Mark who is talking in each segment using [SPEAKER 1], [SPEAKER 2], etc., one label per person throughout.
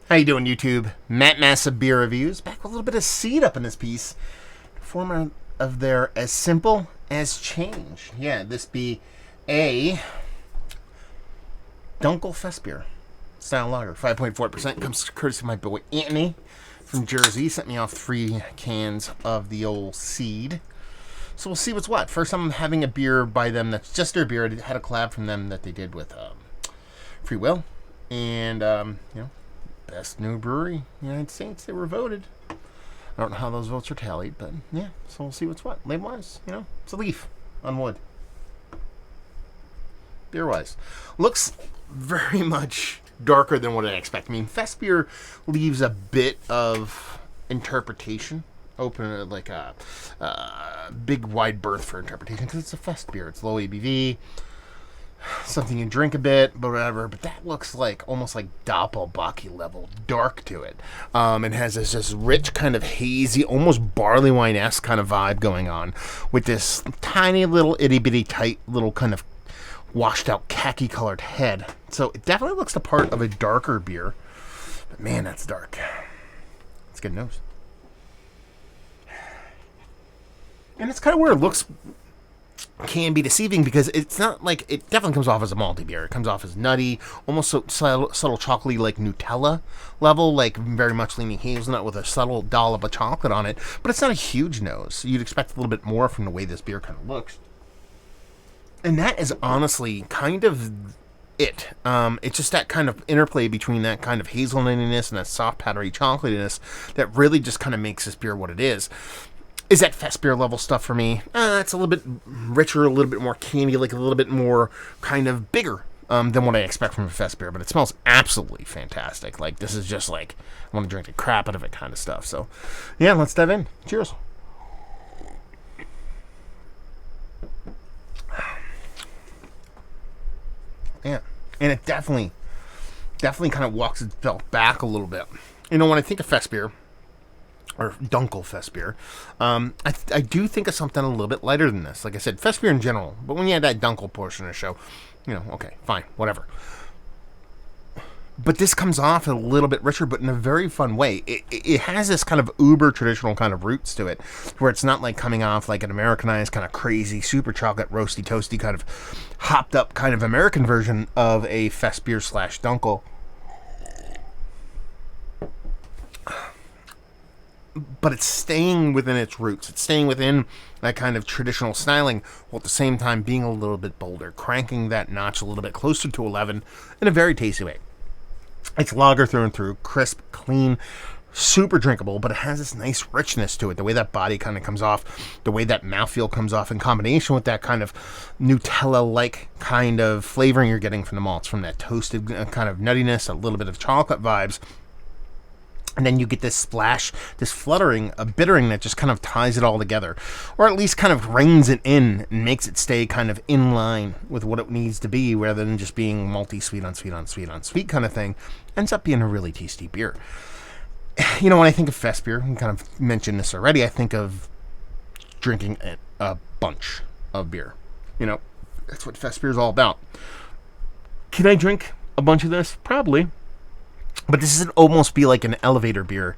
[SPEAKER 1] How you doing, YouTube? Matt Massive Beer Reviews, back with a little bit of seed up in this piece. Former of their As Simple as Change. Yeah, this be a Dunkel Festbier style lager. 5.4% comes courtesy of my boy Anthony from Jersey. He sent me off 3 cans of the old seed. So we'll see what's what. First, I'm having a beer by them that's just their beer. I had a collab from them that they did with Free Will. And, best new brewery in the United States. They were voted. I don't know how those votes are tallied, but yeah, so we'll see what's what. Label-wise, it's a leaf on wood. Beer-wise, looks very much darker than what I expect. I mean, Festbier leaves a bit of interpretation open, like a big wide berth for interpretation, because it's a Festbier. It's low ABV. Something you drink a bit, but whatever. But that looks like almost like Doppelbock level dark to it. It has this just rich kind of hazy, almost barley wine-esque kind of vibe going on with this tiny little itty bitty tight little kind of washed out khaki colored head. So it definitely looks the part of a darker beer. But man, that's dark. It's good nose. And it's kind of where it looks can be deceiving, because it's not like, it definitely comes off as a malty beer. It comes off as nutty, almost so subtle chocolatey, like Nutella level, like very much leaning hazelnut with a subtle dollop of chocolate on it. But it's not a huge nose. You'd expect a little bit more from the way this beer kind of looks. And that is honestly kind of it. It's just that kind of interplay between that kind of hazelnuttiness and that soft powdery chocolatiness that really just kind of makes this beer what it is. Is that Festbier level stuff for me? It's a little bit richer, a little bit more candy, like a little bit more kind of bigger than what I expect from a Festbier, but it smells absolutely fantastic. Like, this is just like, I want to drink the crap out of it kind of stuff. So, yeah, let's dive in. Cheers. Yeah, and it definitely kind of walks itself back a little bit. When I think of Festbier, or Dunkel Festbier, I do think of something a little bit lighter than this. Like I said, Festbier in general, but when you had that Dunkel portion of the show, okay, fine, whatever. But this comes off a little bit richer, but in a very fun way. It has this kind of uber traditional kind of roots to it, where it's not like coming off like an Americanized kind of crazy, super chocolate, roasty, toasty kind of hopped up kind of American version of a Festbier / Dunkel. But it's staying within its roots. It's staying within that kind of traditional styling, while at the same time being a little bit bolder, cranking that notch a little bit closer to 11 in a very tasty way. It's lager through and through, crisp, clean, super drinkable, but it has this nice richness to it. The way that body kind of comes off, the way that mouthfeel comes off in combination with that kind of Nutella-like kind of flavoring you're getting from the malts, from that toasted kind of nuttiness, a little bit of chocolate vibes. And then you get this splash, this fluttering, a bittering that just kind of ties it all together. Or at least kind of reins it in and makes it stay kind of in line with what it needs to be, rather than just being sweet on sweet kind of thing. Ends up being a really tasty beer. When I think of Festbier, I kind of mentioned this already, I think of drinking a bunch of beer. That's what Festbier is all about. Can I drink a bunch of this? Probably. But this would almost be like an elevator beer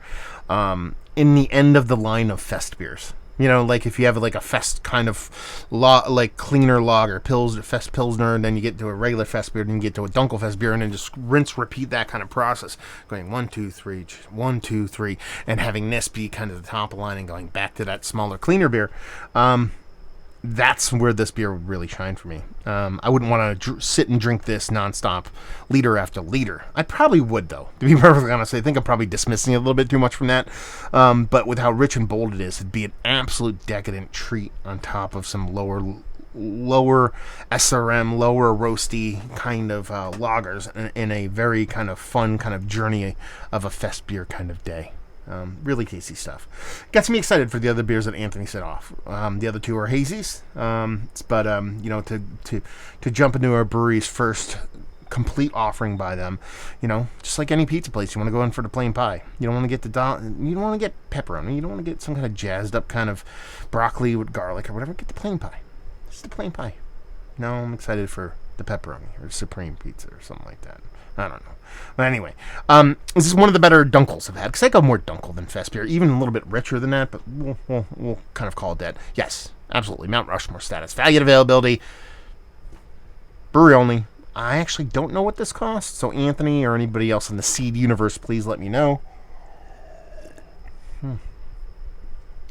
[SPEAKER 1] in the end of the line of Fest beers. Like if you have like a Fest kind of like cleaner lager, Fest Pilsner, and then you get to a regular Fest beer, then you get to a Dunkel Fest beer, and then just rinse, repeat that kind of process. Going 1, 2, 3, 1, 2, 3, and having this be kind of the top of the line and going back to that smaller, cleaner beer. That's where this beer would really shine for me. I wouldn't want to sit and drink this nonstop, liter after liter. I probably would, though. To be perfectly honest, I think I'm probably dismissing it a little bit too much from that. But with how rich and bold it is, it'd be an absolute decadent treat on top of some lower SRM, lower roasty kind of lagers in a very kind of fun kind of journey of a Fest beer kind of day. Really tasty stuff. Gets me excited for the other beers that Anthony set off. The other 2 are hazies, but to jump into a brewery's first complete offering by them, just like any pizza place, you want to go in for the plain pie. You don't want to get you don't want to get pepperoni. You don't want to get some kind of jazzed up kind of broccoli with garlic or whatever. Get the plain pie. Just the plain pie. No, I'm excited for the pepperoni or supreme pizza or something like that. I don't know. But anyway, this is one of the better Dunkels I've had, because I go more Dunkel than Festbier, even a little bit richer than that, but we'll kind of call it that. Yes, absolutely, Mount Rushmore status. Value and availability, brewery only. I actually don't know what this costs, so Anthony or anybody else in the seed universe, please let me know.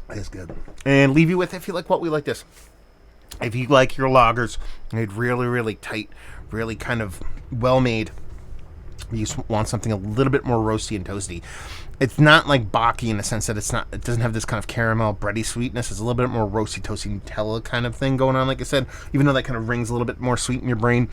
[SPEAKER 1] That's good. And leave you with, if you like what we like this. If you like your lagers, made really, really tight, really kind of well-made, you want something a little bit more roasty and toasty. It's not like Baki in the sense that it doesn't have this kind of caramel bready sweetness. It's a little bit more roasty, toasty Nutella kind of thing going on, like I said, even though that kind of rings a little bit more sweet in your brain.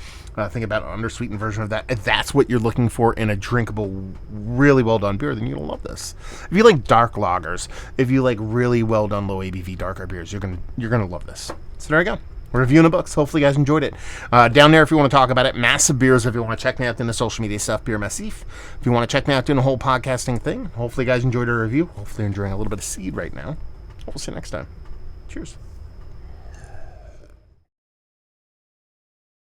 [SPEAKER 1] Think about an undersweetened version of that. If that's what you're looking for in a drinkable, really well done beer, then you're gonna love this. If you like dark lagers, if you like really well done low ABV darker beers, you're gonna love this. So there you go. We're reviewing the books. Hopefully you guys enjoyed it. Down there, if you want to talk about it, Massive Beers. If you want to check me out doing the social media stuff, Beer Massif. If you want to check me out doing the whole podcasting thing, hopefully you guys enjoyed our review. Hopefully you're enjoying a little bit of seed right now. We'll see you next time. Cheers.